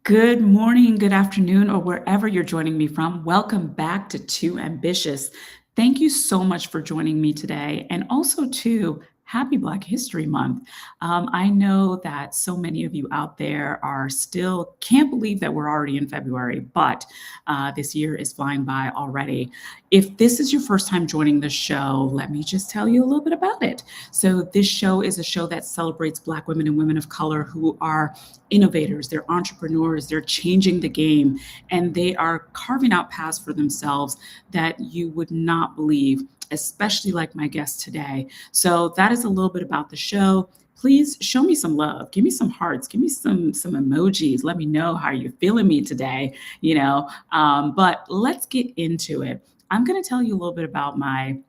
Good morning, good afternoon, or wherever you're joining me from. Welcome back to Too Ambitious. Thank you so much for joining me today. And also, too, happy Black History Month. I know that so many of you out there are still can't believe that we're already in February, but this year is flying by already. If this is your first time joining the show, let me just tell you a little bit about it. So, this show is a show that celebrates Black women and women of color who are innovators, they're entrepreneurs, they're changing the game, and they are carving out paths for themselves that you would not believe, especially like my guest today. So that is a little bit about the show. Please show me some love. Give me some hearts. Give me some emojis. Let me know how you're feeling me today. But let's get into it. I'm going to tell you a little bit about my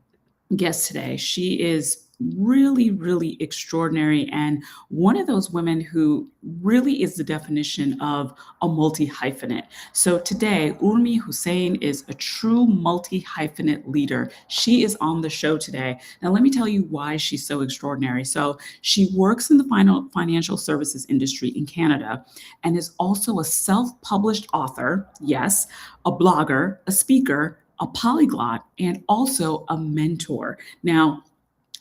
guest today. She is really, really extraordinary and one of those women who really is the definition of a multi-hyphenate. So today, Urmi Hossain is a true multi-hyphenate leader. She is on the show today. Now, let me tell you why she's so extraordinary. So she works in the financial services industry in Canada and is also a self-published author, yes, a blogger, a speaker, a polyglot, and also a mentor. Now,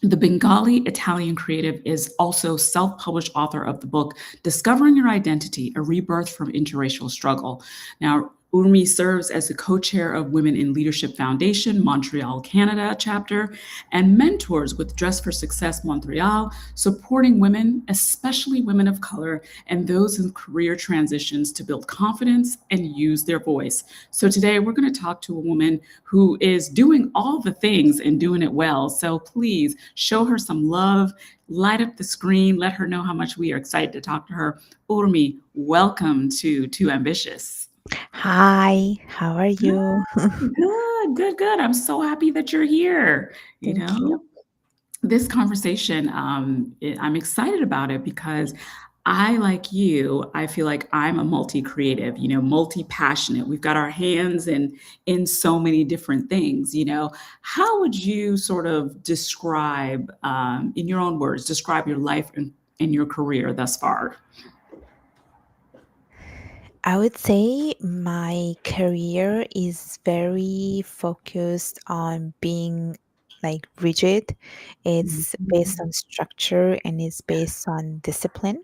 the Bengali Italian creative is also self-published author of the book Discovering Your Identity: A Rebirth from Interracial Struggle. Now, Urmi serves as the co-chair of Women in Leadership Foundation, Montreal Canada Chapter, and mentors with Dress for Success Montréal, supporting women, especially women of color, and those in career transitions to build confidence and use their voice. So today we're going to talk to a woman who is doing all the things and doing it well. So please show her some love, light up the screen, let her know how much we are excited to talk to her. Urmi, welcome to Too Ambitious. Hi, how are you? Good, good, good. I'm so happy that you're here. You Thank you. know, this conversation, I'm excited about it because I, like you, I feel like I'm a multi-creative, multi-passionate. We've got our hands in so many different things. How would you sort of describe, in your own words, describe your life and your career thus far? I would say my career is very focused on being like rigid. It's based Mhm. on structure and it's based on discipline.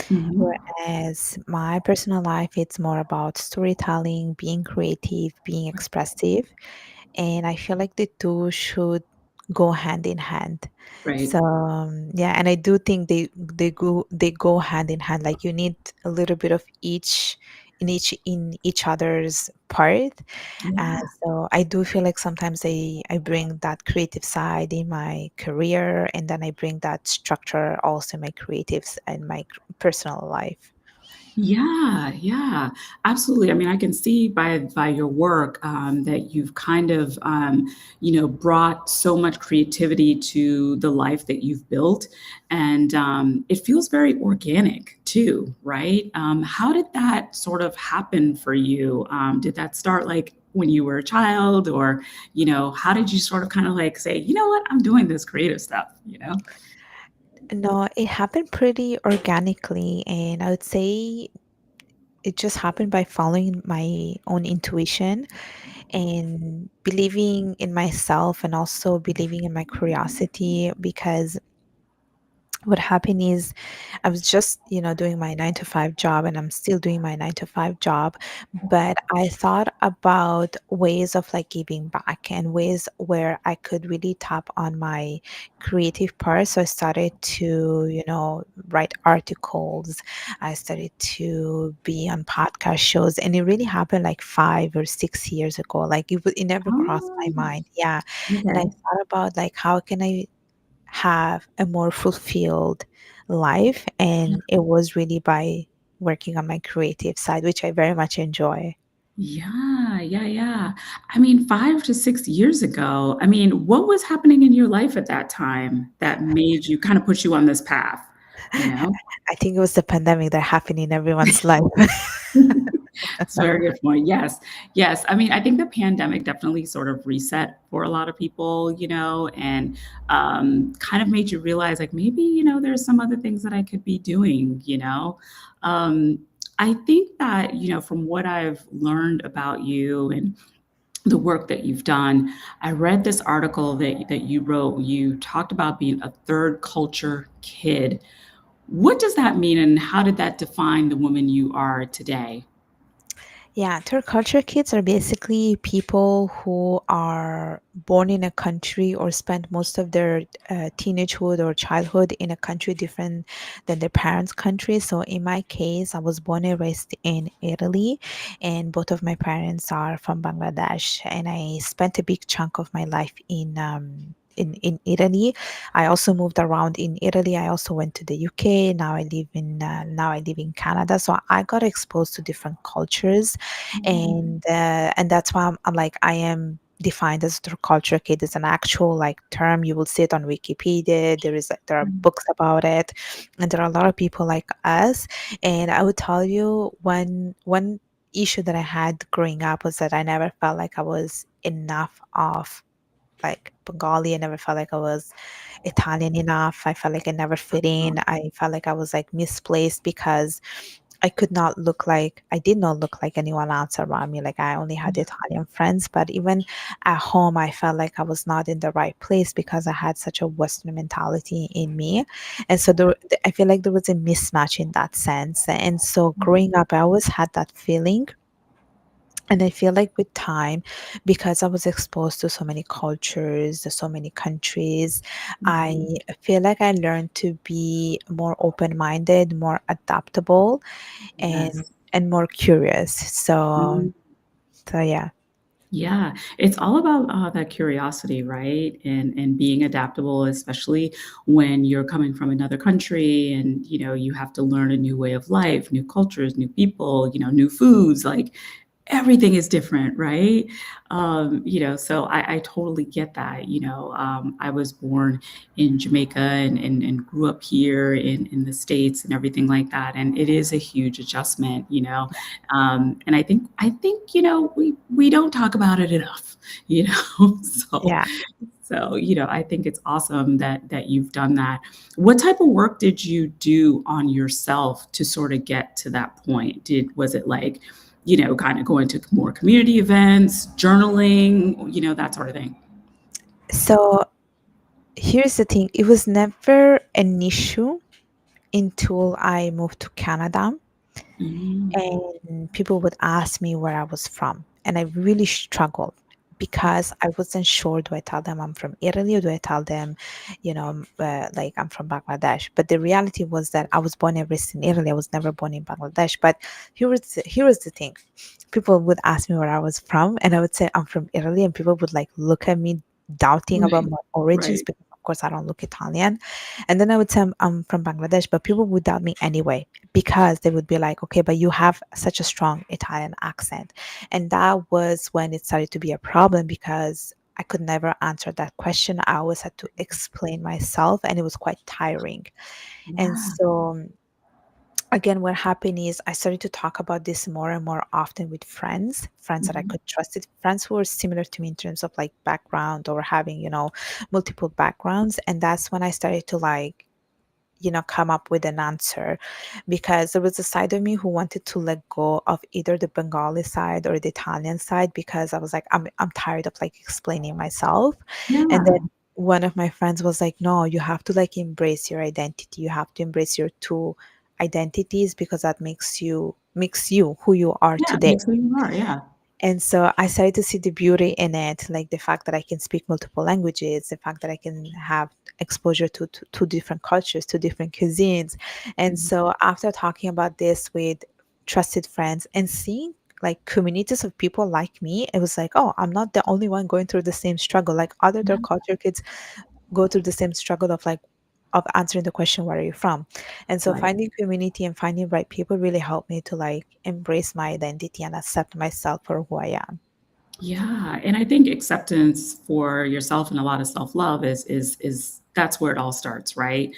Mhm. Whereas my personal life, it's more about storytelling, being creative, being expressive. And I feel like the two should go hand in hand. Right. So yeah, and I do think they go hand in hand. Like you need a little bit of each other's part. And Yeah. so I do feel like sometimes I bring that creative side in my career, and then I bring that structure also in my creatives and my personal life. Yeah, yeah, absolutely. I mean, I can see by your work that you've kind of brought so much creativity to the life that you've built, and it feels very organic too, right? How did that sort of happen for you? Did that start like when you were a child, or how did you sort of kind of like say, you know what, I'm doing this creative stuff, No, it happened pretty organically, and I would say it just happened by following my own intuition and believing in myself and also believing in my curiosity because what happened is I was just, doing my 9 to 5 job and I'm still doing my 9 to 5 job. But I thought about ways of like giving back and ways where I could really tap on my creative part. So I started to, write articles. I started to be on podcast shows. And it really happened like 5 or 6 years ago. Like it never crossed my Oh, mind. Yeah. And I okay. thought about like, how can I have a more fulfilled life. And it was really by working on my creative side, which I very much enjoy. Yeah, yeah, yeah. I mean, 5 to 6 years ago, I mean, what was happening in your life at that time that made you kind of put you on this path, you know? I think it was the pandemic that happened in everyone's life. It's a very good point. Yes, yes. I mean, I think the pandemic definitely sort of reset for a lot of people, and kind of made you realize, like, maybe, there's some other things that I could be doing. Um, I think that, from what I've learned about you and the work that you've done, I read this article that you wrote. You talked about being a third culture kid. What does that mean, and how did that define the woman you are today? Yeah, third culture kids are basically people who are born in a country or spent most of their teenagehood or childhood in a country different than their parents' country. So in my case, I was born and raised in Italy, and both of my parents are from Bangladesh. And I spent a big chunk of my life in Italy. I also moved around in Italy. I also went to the UK. Now I live in Canada. So I got exposed to different cultures, Mm, and that's why I'm like I am defined as a culture kid. It's an actual like term. You will see it on Wikipedia. There are mm, books about it, and there are a lot of people like us. And I would tell you one issue that I had growing up was that I never felt like I was enough of like Bengali. I never felt like I was Italian enough. I felt like I never fit in. I felt like I was like misplaced because I did not look like anyone else around me. Like I only had Italian friends, but even at home, I felt like I was not in the right place because I had such a Western mentality in me. And so I feel like there was a mismatch in that sense. And so growing up, I always had that feeling. And I feel like with time, because I was exposed to so many cultures, so many countries, I mhm. feel like I learned to be more open-minded, more adaptable, and Yes. more curious. So yeah. Yeah, it's all about, that curiosity, right? And being adaptable, especially when you're coming from another country and, you have to learn a new way of life, new cultures, new people, new foods, like, everything is different, right? So I totally get that. I was born in Jamaica and grew up here in the States and everything like that. And it is a huge adjustment, and I think, we don't talk about it enough, so Yeah. I think it's awesome that you've done that. What type of work did you do on yourself to sort of get to that point? Was it like, kind of going to more community events, journaling, that sort of thing? So here's the thing. It was never an issue until I moved to Canada. Mm, And people would ask me where I was from. And I really struggled because I wasn't sure, do I tell them I'm from Italy or do I tell them, like I'm from Bangladesh? But the reality was that I was born and raised in Italy. I was never born in Bangladesh. But here was the thing. People would ask me where I was from, and I would say I'm from Italy, and people would like look at me doubting about right, my origins right. because of course I don't look Italian. And then I would say I'm from Bangladesh, but people would doubt me anyway because they would be like, okay, but you have such a strong Italian accent. And that was when it started to be a problem because I could never answer that question. I always had to explain myself, and it was quite tiring. And Yeah. so, again, what happened is I started to talk about this more and more often with friends that I Mhm. could trust, it, friends who were similar to me in terms of like background or having, multiple backgrounds. And that's when I started to like come up with an answer because there was a side of me who wanted to let go of either the Bengali side or the Italian side because I was like, I'm tired of like explaining myself. And then Yeah, one of my friends was like, no, you have to like embrace your identity. You have to embrace your two identities because that makes you who you are yeah, it today. makes who you are, yeah. And so I started to see the beauty in it, like the fact that I can speak multiple languages, the fact that I can have exposure to different cultures, to different cuisines. And Mhm. so after talking about this with trusted friends and seeing like communities of people like me, it was like, oh, I'm not the only one going through the same struggle. Like other Yeah, third culture kids go through the same struggle of like of answering the question, where are you from? And so right. finding community and finding right people really helped me to like embrace my identity and accept myself for who I am. Yeah, and I think acceptance for yourself and a lot of self-love is that's where it all starts, right?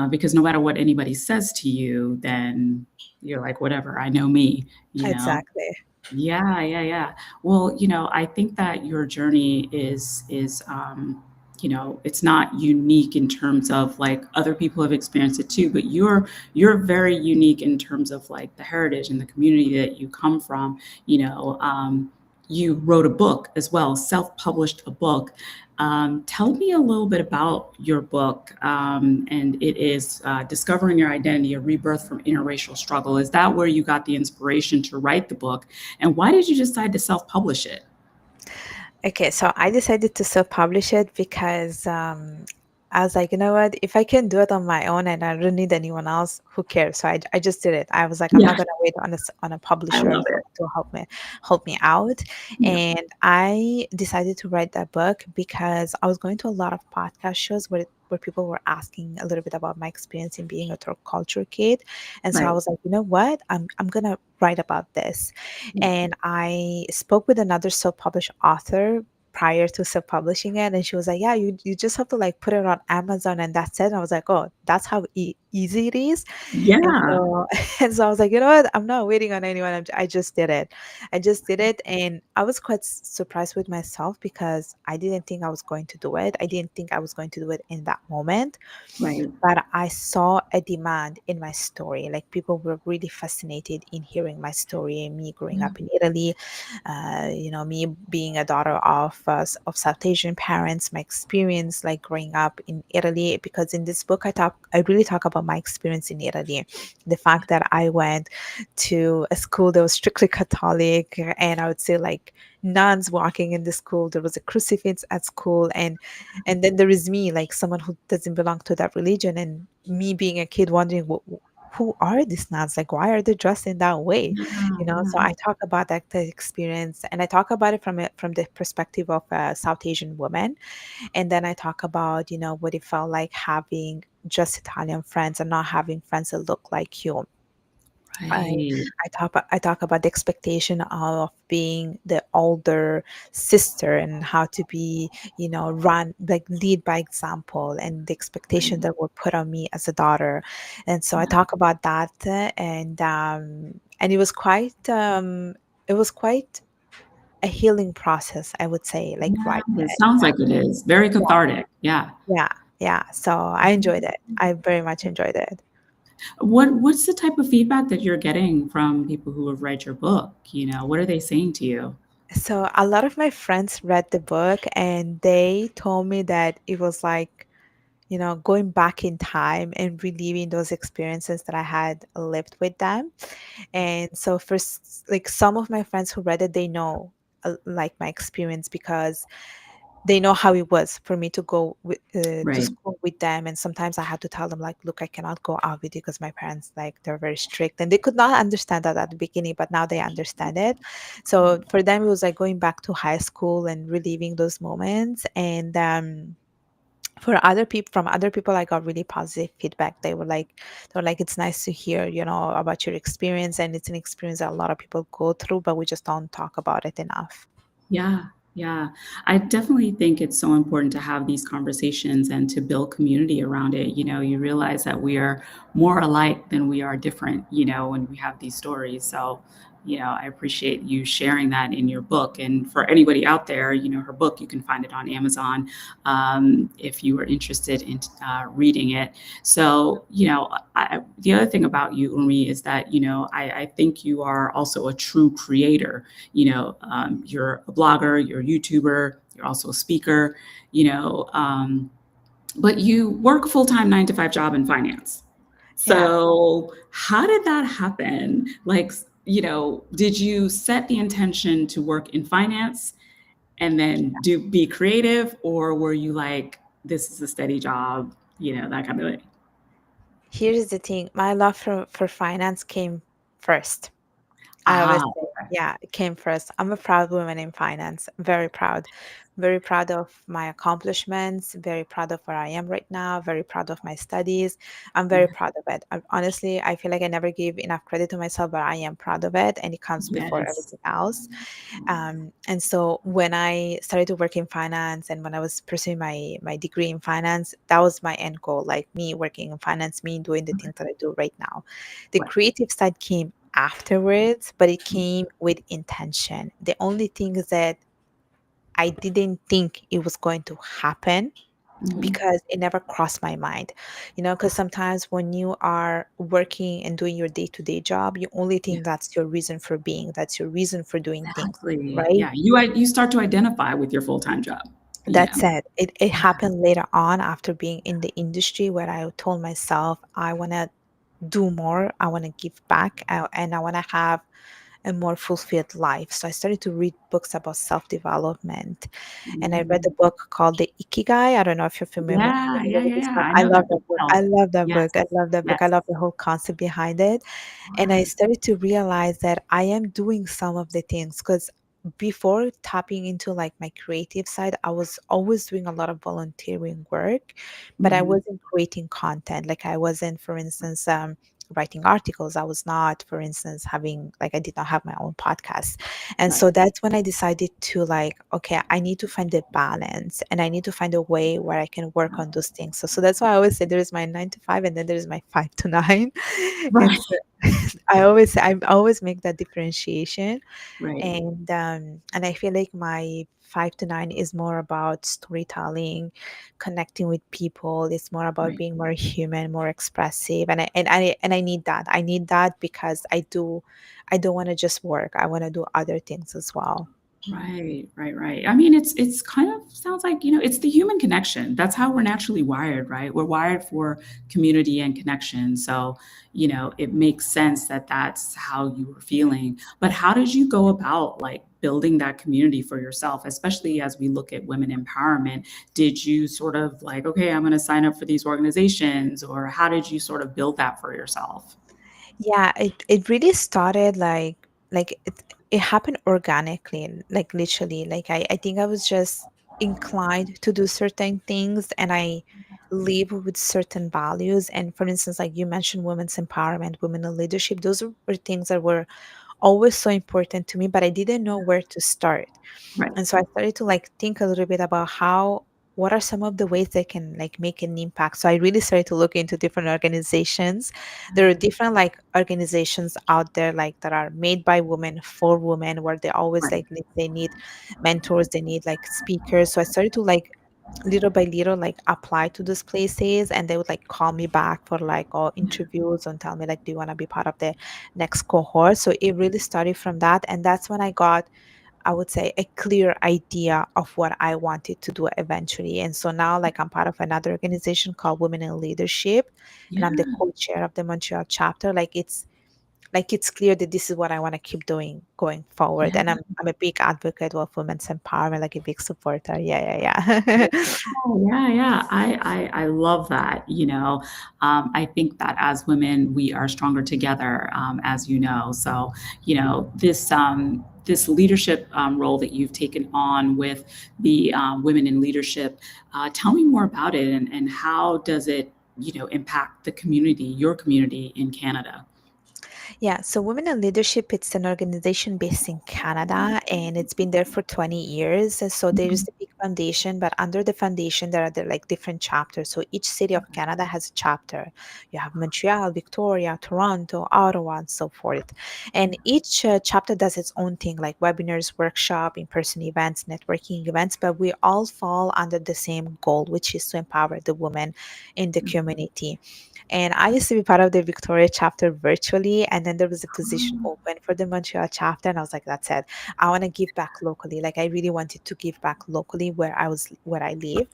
Because no matter what anybody says to you, then you're like, "Whatever, I know me," you know? Exactly. Yeah, yeah, yeah. Well, I think that your journey is, it's not unique in terms of like other people have experienced it too, but you're very unique in terms of like the heritage and the community that you come from. You wrote a book as well, self-published a book. Tell me a little bit about your book, and it is Discovering Your Identity, A Rebirth from Interracial Struggle. Is that where you got the inspiration to write the book, and why did you decide to self-publish it? Okay, so I decided to self-publish it because I was like, you know what? If I can do it on my own and I don't need anyone else, who cares? So I just did it. I was like, I'm Yeah, not gonna wait on on a I publisher love it. to help me out. Yeah, And I decided to write that book because I was going to a lot of podcast shows where people were asking a little bit about my experience in being a third culture kid. And so I right. was like, you know what? I'm gonna write about this. Yeah. And I spoke with another self-published author prior to self-publishing it, and she was like, yeah, you just have to like put it on Amazon and that's it. And I was like, oh, that's how easy it is. And Yeah, so and so I was like, you know what, I'm not waiting on anyone. I just did it. I just did it, and I was quite surprised with myself because I didn't think I was going to do it. I didn't think I was going to do it in that moment, right. but I saw a demand in my story. Like people were really fascinated in hearing my story, me growing Yeah, up in Italy, me being a daughter of South Asian parents, my experience like growing up in Italy. Because in this book, I really talk about my experience in Italy, the fact that I went to a school that was strictly Catholic, and I would say like nuns walking in the school. There was a crucifix at school, and then there is me, like someone who doesn't belong to that religion, and me being a kid wondering, who are these nuns? Like, why are they dressed in that way? yeah, So yeah. I talk about that the experience, and I talk about it from the perspective of a South Asian woman, and then I talk about what it felt like having just Italian friends and not having friends that look like you. I Right. I talk about the expectation of being the older sister and how to be, run like lead by example, and the expectation Right. that were put on me as a daughter. And so I Yeah. talk about that, and it was quite a healing process, I would say, like Yeah, writing it it. sounds like it is. Very cathartic. Yeah. Yeah, yeah. So I enjoyed it. I very much enjoyed it. What's the type of feedback that you're getting from people who have read your book? What are they saying to you? So a lot of my friends read the book and they told me that it was like, going back in time and reliving those experiences that I had lived with them. And so like some of my friends who read it, they know like my experience because they know how it was for me to go to Right. school with them. And sometimes I had to tell them like, look, I cannot go out with you because my parents, like, they're very strict, and they could not understand that at the beginning, but now they understand it. So for them it was like going back to high school and reliving those moments. And for other people, from other people, I got really positive feedback. They were like, it's nice to hear, about your experience, and it's an experience that a lot of people go through, but we just don't talk about it enough. Yeah, yeah. I definitely think it's so important to have these conversations and to build community around it. You realize that we are more alike than we are different, when we have these stories. So, I appreciate you sharing that in your book. And for anybody out there, her book, you can find it on Amazon, if you are interested in reading it. So, the other thing about you, Umi, is that, I think you are also a true creator. You're a blogger, you're a YouTuber, you're also a speaker, but you work a full-time 9 to 5 job in finance. Yeah. So how did that happen? Like, did you set the intention to work in finance and then be creative, or were you like, this is a steady job, that kind of thing? Here's the thing, my love for finance came first. I always Ah, say, yeah, it came first. I'm a proud woman in finance, very proud. Very proud of my accomplishments, very proud of where I am right now, very proud of my studies. I'm very proud of it. Honestly, I feel like I never give enough credit to myself, but I am proud of it, and it comes before yes. everything else. And so when I started to work in finance and when I was pursuing my degree in finance, that was my end goal, like me working in finance, me doing the things that I do right now. The Right. creative side came afterwards, but it came with intention. The only thing is that I didn't think it was going to happen Mhm. because it never crossed my mind. Because sometimes when you are working and doing your day-to-day job, you only Yeah, think that's your reason for being, that's your reason for doing things, exactly. right? Yeah, you start to identify with your full-time job, you That know? said, it Yeah, happened later on after being in the industry where I told myself, I want to do more, I want to give back, and I want to have a more fulfilled life. So I started to read books about self development. And I read a mhm. book called The Ikigai. I don't know if you're Yeah, familiar yeah, with yeah, this yeah, one. I I know love that that book book. I well. love that Yes, book. I love that book. I yes. love the whole concept behind it. And I Right, started to realize that I am doing some of the things because before tapping into like my creative side, I was always doing a lot of volunteering work, but I mhm, wasn't creating content. Like I wasn't, for instance, writing articles. I was not, for instance, having like I did not have my own podcast. And right, so that's when I decided to like, okay, I need to find a balance and I need to find a way where I can work on those things. So that's why I always say there is my 9 to 5 and then there is my 5 to 9. And right, so I always make that differentiation. right, And I feel like my 5 to 9 is more about storytelling, connecting with people. It's more about right. being more human, more expressive, and I need that. I need that because I don't want to just work. I want to do other things as well. Right, right, right. I mean, it's kind of sounds like, it's the human connection. That's how we're naturally wired, right? We're wired for community and connection. So, it makes sense that that's how you were feeling. But how did you go about like building that community for yourself, especially as we look at women empowerment? Did you sort of like, okay, I'm going to sign up for these organizations, or how did you sort of build that for yourself? Yeah, it really started like it happened organically, like literally. Like I think I was just inclined to do certain things and I live with certain values. And for instance, like you mentioned women's empowerment, women in leadership, those were things that were always so important to me, but I didn't know where to start. Right. And so I started to like think a little bit about what are some of the ways they can like make an impact. So I really started to look into different organizations. There are different like organizations out there like that are made by women for women, where they always Right. like they need mentors, they need like speakers. So I started to like little by little like apply to those places, and they would like call me back for like all interviews and tell me like, do you want to be part of the next cohort? So it really started from that, and that's when I got, I would say, a clear idea of what I wanted to do eventually. And so now, like, I'm part of another organization called Women in Leadership, and I'm the Yeah. co-chair of the Montreal chapter. Like it's clear that this is what I want to keep doing going forward. Yeah. And I'm a big advocate of women's empowerment, like a big supporter. Yeah, yeah, yeah. Oh, yeah, yeah. I love that. I think that as women, we are stronger together, as you know. So, this leadership role that you've taken on with the women in leadership, tell me more about it, and how does it, impact the community, your community in Canada? Yeah, so Women in Leadership, it's an organization based in Canada and it's been there for 20 years. And so there's Mhm. the big foundation, but under the foundation, there are like different chapters. So each city of Canada has a chapter. You have Montreal, Victoria, Toronto, Ottawa, and so forth. And each chapter does its own thing, like webinars, workshop, in-person events, networking events, but we all fall under the same goal, which is to empower the women in the community. And I used to be part of the Victoria chapter virtually, and then there was a position open for the Montreal chapter, and I was like, "That's it. I want to give back locally. Like, I really wanted to give back locally where I live."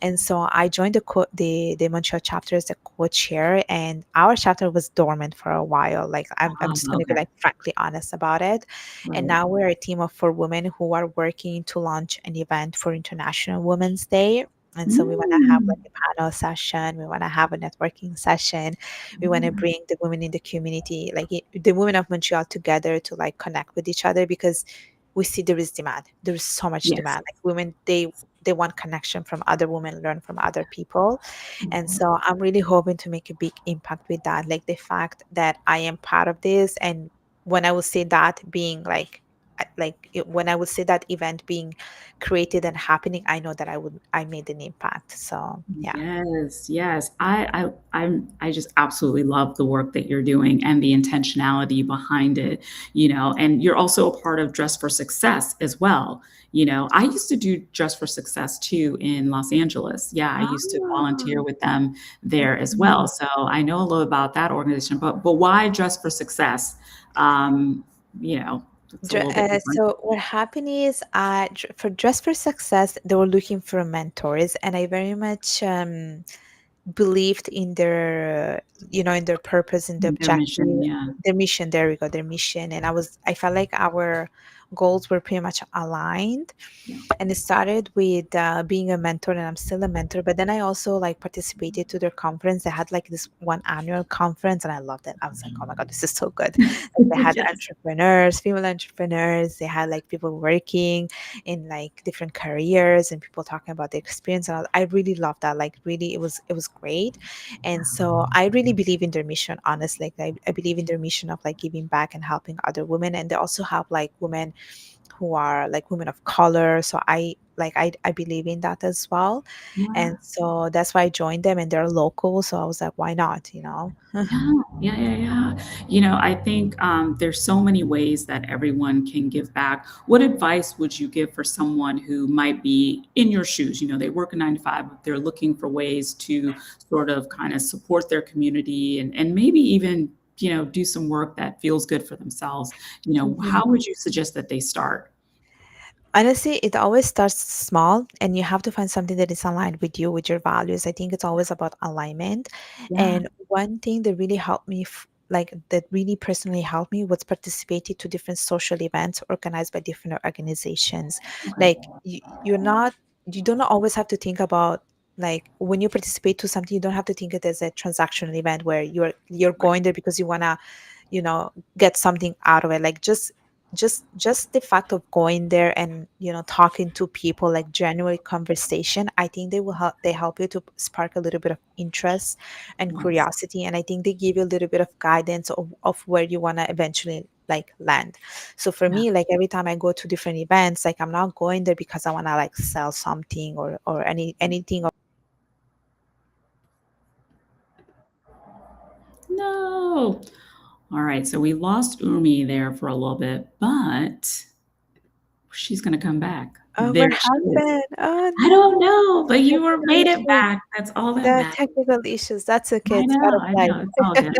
And so I joined the Montreal chapter as a co-chair, and our chapter was dormant for a while. Like, I'm just gonna be Okay. like frankly honest about it. And Right. now we're a team of 4 women who are working to launch an event for International Women's Day. And so we want to have Mm. like a panel session. We want to have a networking session. We want to bring the women in the community, like the women of Montreal together to like connect with each other because we see there is demand. There is so much Yes. demand. Like women, they want connection from other women, learn from other people. And Mhm. so I'm really hoping to make a big impact with that. Like the fact that I am part of this, and when I will say that being like when I would see that event being created and happening, I know that I made an impact. So yeah. Yes, yes. I just absolutely love the work that you're doing and the intentionality behind it, and you're also a part of Dress for Success as well. I used to do Dress for Success too in Los Angeles. Yeah, I used to volunteer Ah, with them there as okay. well. So I know a little about that organization, but why Dress for Success? Um, it's a little bit different. So what happened is, for Dress for Success, they were looking for mentors, and I very much believed in their, in their purpose and the Their objective, mission, yeah. their mission. There we go, their mission. And I felt like our goals were pretty much aligned. Yeah. And it started with being a mentor, and I'm still a mentor. But then I also like participated to their conference. They had like this one annual conference, and I loved it. I was like, oh my god, this is so good. Like, they had Yes. entrepreneurs, female entrepreneurs. They had like people working in like different careers, and people talking about their experience. And I really loved that. Like, really, it was great. And so I really believe in their mission. Honestly, like, I believe in their mission of like giving back and helping other women. And they also have like women who are like women of color. So I believe in that as well. And Yeah. so that's why I joined them, and they're local. So I was like, why not? Yeah, yeah, yeah, yeah. I think there's so many ways that everyone can give back. What advice would you give for someone who might be in your shoes? They work a 9 to 5, but they're looking for ways to sort of kind of support their community and maybe even, do some work that feels good for themselves. How Mhm. would you suggest that they start? Honestly, it always starts small, and you have to find something that is aligned with you, with your values. I think it's always about alignment. Yeah, And one thing that really helped me, like that really personally helped me, was participating to different social events organized by different organizations. okay. Like, you don't always have to think about, like, when you participate to something, you don't have to think it as a transactional event where you're Right. going there because you wanna, get something out of it. Like, just the fact of going there and talking to people, like genuine conversation, I think they help you to spark a little bit of interest and Yes. curiosity. And I think they give you a little bit of guidance of where you want to eventually like land. So for Yeah. me, like, every time I go to different events, like, I'm not going there because I want to like sell something or anything. No. All right. So we lost Umi there for a little bit, but she's going to come back. Oh, There what she is. happened? Oh I don't no. know, but you were Technical made it issues. back. That's all that The matters. technical issues, that's okay. I It's part know, of I life. know. It's all good.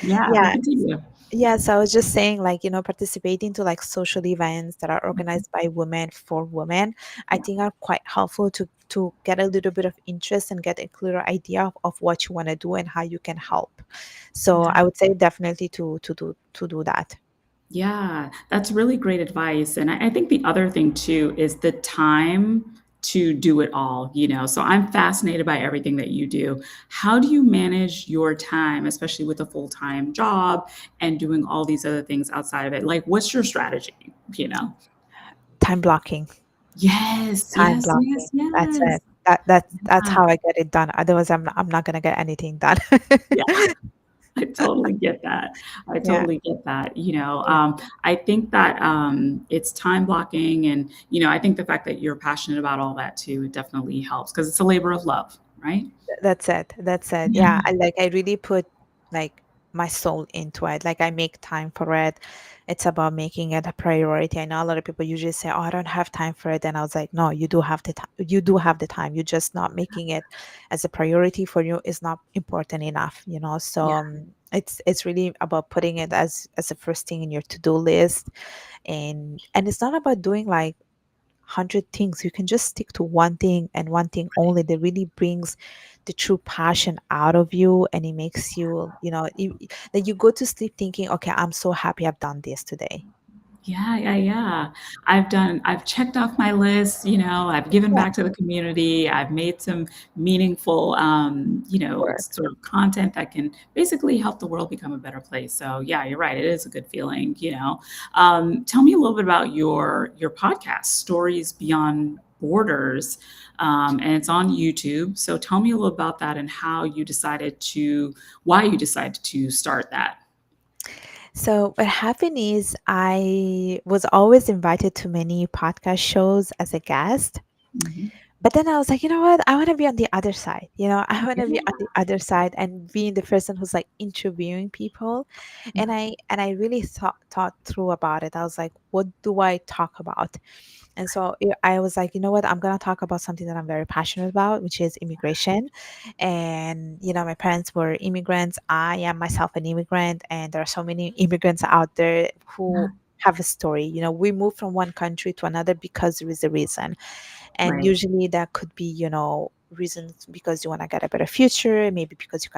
Yeah, but Yeah. continue. Yeah, so I was just saying, like, participating to like social events that are organized by women for women, I Yeah, think are quite helpful to get a little bit of interest and get a clearer idea of what you want to do and how you can help. So yeah. I would say definitely to do that. Yeah, that's really great advice. And I think the other thing too is the time to do it all, So I'm fascinated by everything that you do. How do you manage your time, especially with a full-time job and doing all these other things outside of it? Like, what's your strategy, you know? Time blocking. Yes, Time yes, blocking. yes, That's yes. it. That's Yeah, how I get it done. Otherwise, I'm not gonna get anything done. yeah. I totally get that. I Yeah. totally get that. Yeah. I think that it's time blocking, and I think the fact that you're passionate about all that too, it definitely helps because it's a labor of love, right? That's it. That's it. Yeah, Yeah, I really put like my soul into it. Like, I make time for it. It's about making it a priority. I know a lot of people usually say, "Oh, I don't have time for it." And I was like, "No, you do have the time. You do have the time. You're just not making it as a priority for you. Is not important enough. So yeah, it's really about putting it as the first thing in your to-do list. And it's not about doing like 100 things. You can just stick to one thing and one thing only that really brings the true passion out of you, and it makes that you go to sleep thinking, okay, I'm so happy I've done this today. yeah, yeah, yeah. I've checked off my list. I've given Yeah. back to the community. I've made some meaningful, Work. sort of content that can basically help the world become a better place. So yeah, you're right. It is a good feeling. Tell me a little bit about your podcast, Stories Beyond Borders, and it's on YouTube. So tell me a little about that and why you decided to start that. So what happened is I was always invited to many podcast shows as a guest. Mhm. But then I was like, you know what? I want to be on the other side. I want to be on Yeah, the other side and being the person who's like interviewing people. yeah, And I really thought through about it. I was like, what do I talk about? And so I was like, you know what? I'm going to talk about something that I'm very passionate about, which is immigration. And, my parents were immigrants. I am myself an immigrant. And there are so many immigrants out there yeah. who have a story. We move from one country to another because there is a reason. And Right. usually that could be, reasons because you want to get a better future, maybe because you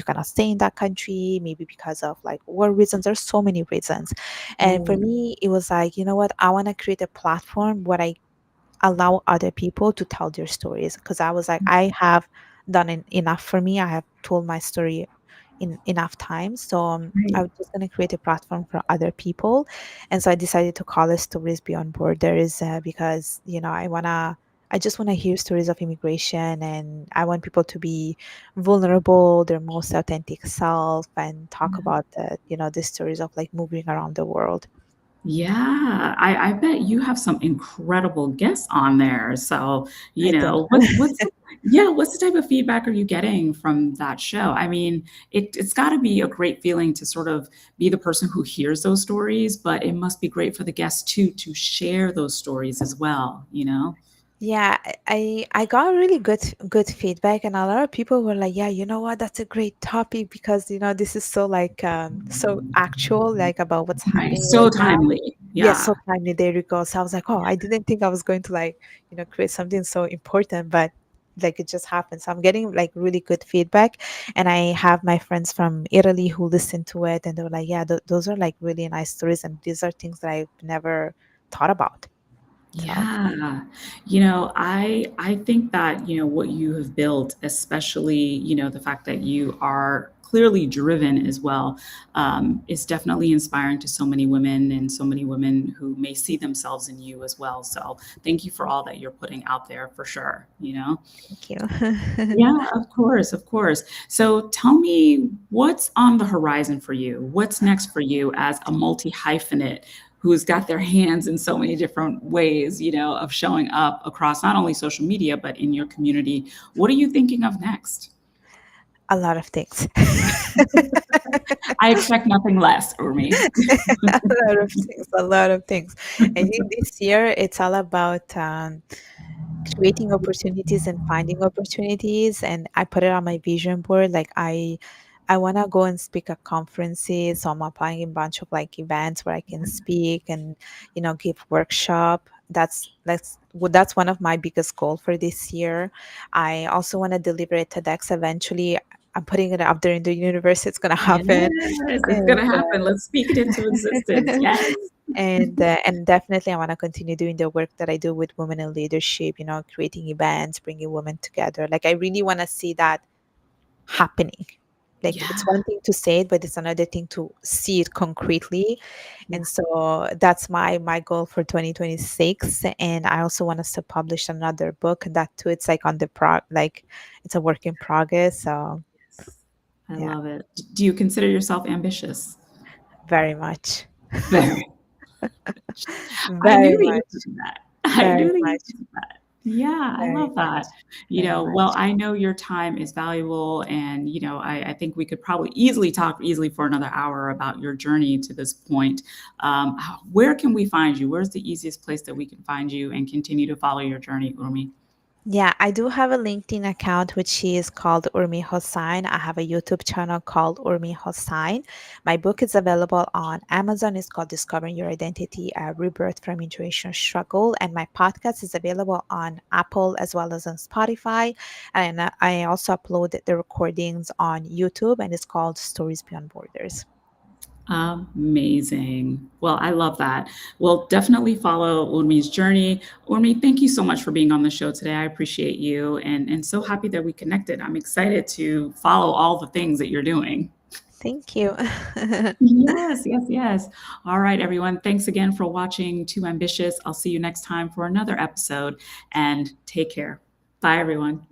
cannot stay in that country, maybe because of like war reasons. There's so many reasons. And for Right. me, it was like, you know what, I want to create a platform where I allow other people to tell their stories, because I was like, I have done enough for me. I have told my story in enough time. So I Right. was just going to create a platform for other people. And so I decided to call it Stories Beyond Borders, because, I just want to hear stories of immigration, and I want people to be vulnerable, their most authentic self, and talk about the stories of like moving around the world. Yeah, I bet you have some incredible guests on there. So, I don't. what's the type of feedback are you getting from that show? I mean, it's got to be a great feeling to sort of be the person who hears those stories, but it must be great for the guests too to share those stories as well, you know? Yeah, I got really good feedback, and a lot of people were like, "Yeah, you know what? That's a great topic because this is so like so actual, like about what's Right. happening So right now." timely. Yes, Yeah. so timely. There you go. So I was like, "Oh, I didn't think I was going to like create something so important, but like it just happened." So I'm getting like really good feedback, and I have my friends from Italy who listen to it, and they were like, "Yeah, those are like really nice stories, and these are things that I've never thought about." So Yeah. I think that, what you have built, especially, the fact that you are clearly driven as well, is definitely inspiring to so many women and so many women who may see themselves in you as well. So thank you for all that you're putting out there for sure. thank you. Yeah, of course, of course. So tell me what's on the horizon for you? What's next for you as a multi-hyphenate who's got their hands in so many different ways, of showing up across not only social media, but in your community? What are you thinking of next? A lot of things. I expect nothing less, Urmi. A lot of things, a lot of things. I think this year it's all about creating opportunities and finding opportunities. And I put it on my vision board. Like I want to go and speak at conferences. So I'm applying a bunch of like events where I can speak and give workshop. That's one of my biggest goal for this year. I also want to deliver a TEDx eventually. I'm putting it up there in the universe. It's gonna Yes, happen. it's And gonna happen. Let's speak it into existence. Yes. and definitely I want to continue doing the work that I do with women in leadership, creating events, bringing women together. Like I really want to see that happening. Like Yeah. it's one thing to say it, but it's another thing to see it concretely. Yeah. And so that's my goal for 2026. And I also want us to publish another book. That too, it's like on the like it's a work in progress. So Yes. I yeah, love it. Do you consider yourself ambitious? very much. Very. I Very knew that you much. could do that. I Very knew that you much. could do that. Yeah, I Very love that. much. Very Well, much. I know your time is valuable, and I think we could probably easily talk easily for another hour about your journey to this point. Where can we find you? Where's the easiest place that we can find you and continue to follow your journey, Urmi? Yeah, I do have a LinkedIn account which is called Urmi Hossain. I have a YouTube channel called Urmi Hossain. My book is available on Amazon. It's called Discovering Your Identity, a Rebirth from Intuition Struggle. And my podcast is available on Apple as well as on Spotify. And I also upload the recordings on YouTube, and it's called Stories Beyond Borders. Amazing. Well, I love that. Well, definitely follow Urmi's journey. Urmi, thank you so much for being on the show today. I appreciate you and so happy that we connected. I'm excited to follow all the things that you're doing. Thank you. Yes, yes, yes. All right, everyone. Thanks again for watching Too Ambitious. I'll see you next time for another episode and take care. Bye, everyone.